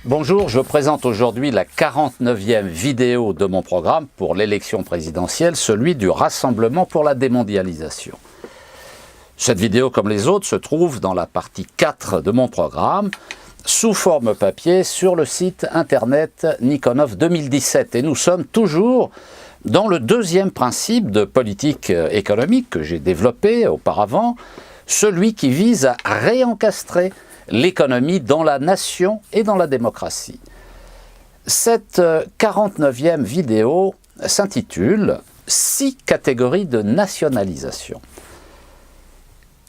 Bonjour, je présente aujourd'hui la 49e vidéo de mon programme pour l'élection présidentielle, celui du Rassemblement pour la démondialisation. Cette vidéo, comme les autres, se trouve dans la partie 4 de mon programme, sous forme papier, sur le site internet Nikonov 2017. Et nous sommes toujours dans le deuxième principe de politique économique que j'ai développé auparavant, celui qui vise à réencastrer l'économie dans la nation et dans la démocratie. Cette 49e vidéo s'intitule « 6 catégories de nationalisation ».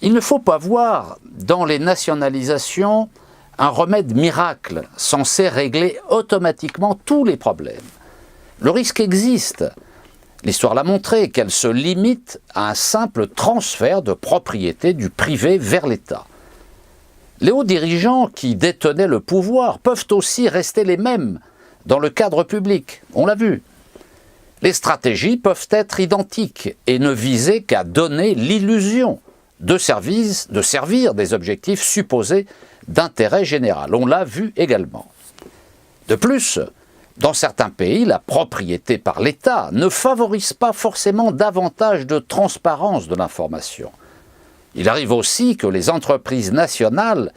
Il ne faut pas voir dans les nationalisations un remède miracle censé régler automatiquement tous les problèmes. Le risque existe. L'histoire l'a montré qu'elle se limite à un simple transfert de propriété du privé vers l'État. Les hauts dirigeants qui détenaient le pouvoir peuvent aussi rester les mêmes dans le cadre public, on l'a vu. Les stratégies peuvent être identiques et ne viser qu'à donner l'illusion de servir des objectifs supposés d'intérêt général. On l'a vu également. De plus, dans certains pays, la propriété par l'État ne favorise pas forcément davantage de transparence de l'information. Il arrive aussi que les entreprises nationales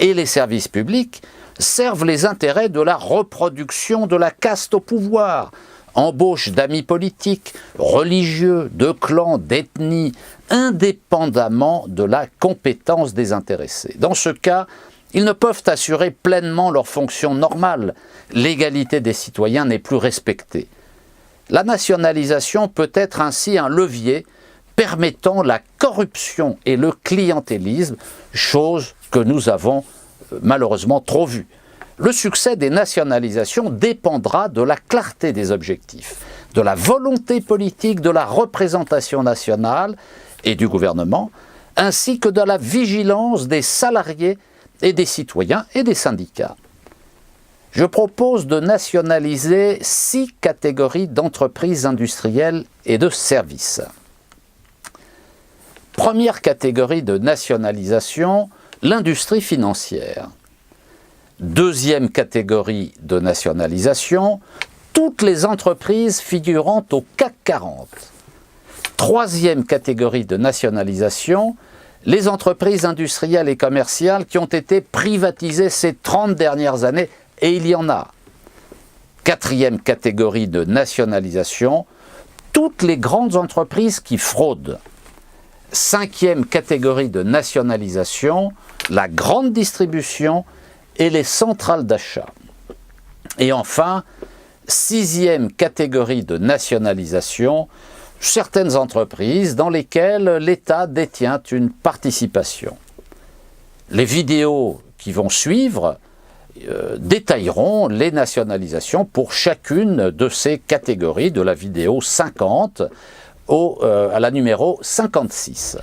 et les services publics servent les intérêts de la reproduction de la caste au pouvoir, embauche d'amis politiques, religieux, de clans, d'ethnies, indépendamment de la compétence des intéressés. Dans ce cas, ils ne peuvent assurer pleinement leur fonction normale. L'égalité des citoyens n'est plus respectée. La nationalisation peut être ainsi un levier permettant la corruption et le clientélisme, chose que nous avons malheureusement trop vue. Le succès des nationalisations dépendra de la clarté des objectifs, de la volonté politique de la représentation nationale et du gouvernement, ainsi que de la vigilance des salariés et des citoyens et des syndicats. Je propose de nationaliser 6 catégories d'entreprises industrielles et de services. Première catégorie de nationalisation, l'industrie financière. Deuxième catégorie de nationalisation, toutes les entreprises figurant au CAC 40. Troisième catégorie de nationalisation, les entreprises industrielles et commerciales qui ont été privatisées ces 30 dernières années, et il y en a. Quatrième catégorie de nationalisation, toutes les grandes entreprises qui fraudent. Cinquième catégorie de nationalisation, la grande distribution et les centrales d'achat. Et enfin, sixième catégorie de nationalisation, certaines entreprises dans lesquelles l'État détient une participation. Les vidéos qui vont suivre détailleront les nationalisations pour chacune de ces catégories, de la vidéo 50 à la numéro 56.